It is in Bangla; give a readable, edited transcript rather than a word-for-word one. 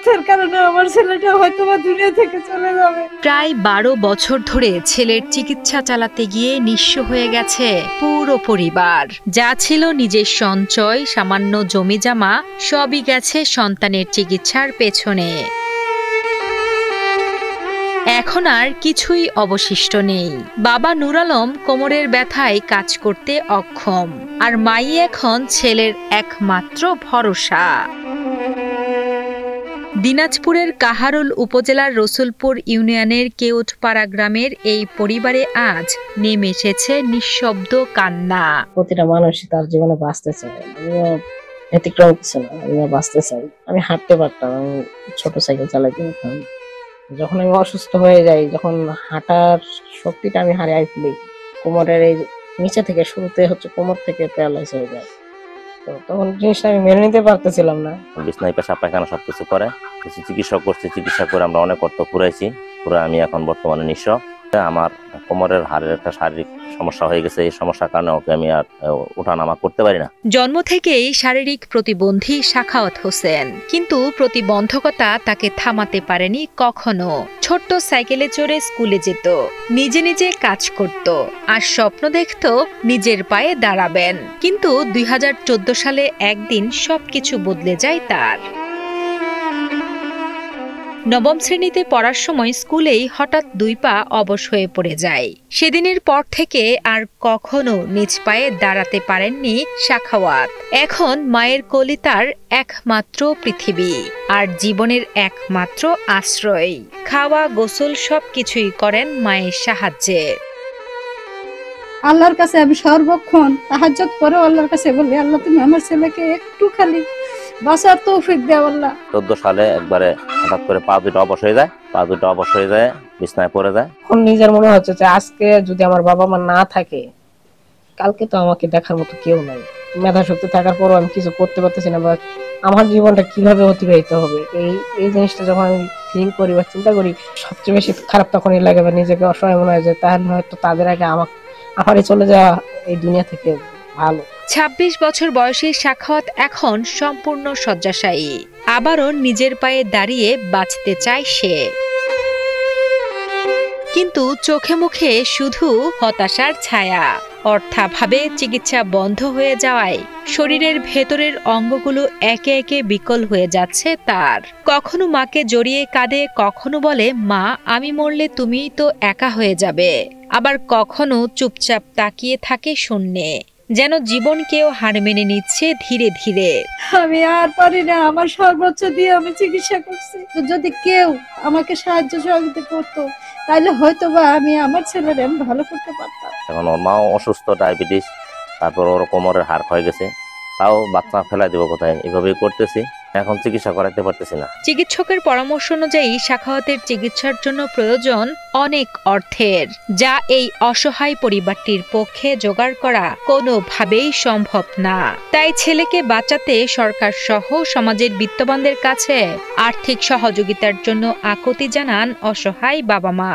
অর্থের কারণে আমার ছেলেটা হয়তো বা দুনিয়া থেকে চলে যাবে। প্রায় ১২ বছর ধরে ছেলের চিকিৎসা চালাতে গিয়ে নিঃস্ব হয়ে গেছে পুরো পরিবার। যা ছিল নিজের সঞ্চয়, সামান্য জমিজমা সবই গেছে সন্তানের চিকিৎসার পেছনে। এখন আর কিছুই অবশিষ্ট নেই। বাবা নূর আলম কোমরের ব্যথায় কাজ করতে অক্ষম, আর মাই এখন ছেলের একমাত্র ভরসা। দিনাজপুরের কাহারোল উপজেলার রসুলপুর ইউনিয়নের কেউটপাড়া গ্রামের এই পরিবারে আজ নেমে এসেছে নিঃশব্দ কান্না। প্রতিটা মানুষই তার জীবনে বাঁচতে চায়, আমিও ব্যতিক্রম কিছু না, আমিও বাঁচতে চাই। আমি হাঁটতে পারতাম, আমি ছোট সাইকেল চালাতে পারতাম। যখন আমি অসুস্থ হয়ে যাই, যখন হাঁটার শক্তিটা আমি হারিয়ে ফেলি, কোমরের এই নিচে থেকে শুরুতে হচ্ছে কোমর থেকে প্যারালাইজ হয়ে যায়, তো তখন জিনিসটা আমি মেনে নিতে পারতেছিলাম না। বিছনায় পেশাব পায়খানা সবকিছু করে, কিছু চিকিৎসা করছি, চিকিৎসা করে আমরা অনেক অর্থ পুরাইছি, পুরো আমি এখন বর্তমানে নিঃস্ব। আমার কোমরের হাড়ের একটা শারীরিক সমস্যা হয়ে গেছে, এই সমস্যার কারণে ওকে আমি আর ওঠানামা করতে পারি না। জন্ম থেকেই শারীরিক প্রতিবন্ধী সাখাওয়াত হোসেন, কিন্তু প্রতিবন্ধকতা তাকে থামাতে পারেনি কখনো। ছোট্ট সাইকেলে চড়ে স্কুলে যেত, নিজে নিজে কাজ করত, আর স্বপ্ন দেখত নিজের পায়ে দাঁড়াবেন। কিন্তু ২০১৪ সালে একদিন সবকিছু বদলে যায় তার। নবম শ্রেণীতে পড়ার সময় স্কুলেই হঠাৎ ২ পা অবশ হয়ে পড়ে যায়। সেদিনের পর থেকে আর কখনো নিজ পায়ে দাঁড়াতে পারেননি সাখাওয়াত। এখন মায়ের কোলই তার একমাত্র পৃথিবী, আর জীবনের একমাত্র আশ্রয়। খাওয়া, গোসল সবকিছুই করেন মায়ের সাহায্যে। আল্লাহর কাছে আমি সর্বক্ষণ তাহাজ্জুদ করে আল্লাহর কাছে বলি, আল্লাহ তুমি আমার ছেলেকে একটু খালি বাঁচার তৌফিক দাও আল্লাহ। ১৪ সালে একবারে হঠাৎ করে পা দুটো অবশ হয়ে যায়, বিছনায় পড়ে যায়। এখন নিজের মনে হচ্ছে যে আজকে যদি আমার বাবা মা না থাকে, কালকে তো আমাকে দেখার মতো কেউ নাই। মেধা শক্তি থাকার পরও আমি কিছু করতে পারতেছি না, বা আমার জীবনটা কিভাবে অতিবাহিত হবে, এই জিনিসটা যখন আমি থিঙ্ক করি বা চিন্তা করি, সবচেয়ে বেশি খারাপ তখনই লাগে, বা নিজেকে অসহায় মনে হয় যে তাহলে হয়তো তাদের আগে আমারই চলে যাওয়া এই দুনিয়া থেকে ভালো। ২৬ বছর বয়সী সাখাওয়াত এখন সম্পূর্ণ শয্যাশায়ী। আবারও নিজের পায়ে দাঁড়িয়ে বাঁচতে চায় সে, কিন্তু চোখে মুখে শুধু হতাশার ছায়া। অর্থাভাবে চিকিৎসা বন্ধ হয়ে যাওয়ায় শরীরের ভেতরের অঙ্গগুলো একে একে বিকল হয়ে যাচ্ছে তার। কখনো মাকে জড়িয়ে কাঁদে, কখনো বলে, মা আমি মরলে তুমি তো একা হয়ে যাবে। আবার কখনো চুপচাপ তাকিয়ে থাকে শূন্যে, যেন জীবনকেও হার মেনে নিচ্ছে ধীরে ধীরে। আমি আর পারি না, আমার সর্বোচ্চ দিয়ে আমি চিকিৎসা করছি। যদি কেউ আমাকে সাহায্য সহযোগিতা করতো, তাহলে হয়তো বা আমি আমার ছেলের আমি ভালো করতে পারতাম। এখন ওর মাও অসুস্থ, ডায়াবেটিস, তারপর ওর কোমরের হাড় ক্ষয়ে গেছে, তাও বাচ্চা ফেলাই দেবো কোথায়, এভাবেই করতেছি। এখন চিকিৎসা করাতে পারতেছি না। চিকিৎসকের পরামর্শ অনুযায়ী সাখাওয়াতের চিকিৎসার জন্য প্রয়োজন অনেক অর্থের, যা এই অসহায় পরিবারটির পক্ষে জোগাড় করা কোনোভাবেই সম্ভব না। তাই ছেলেকে বাঁচাতে সরকার সহ সমাজের বিত্তবানদের কাছে আর্থিক সহযোগিতার জন্য আকুতি জানান অসহায় বাবা মা।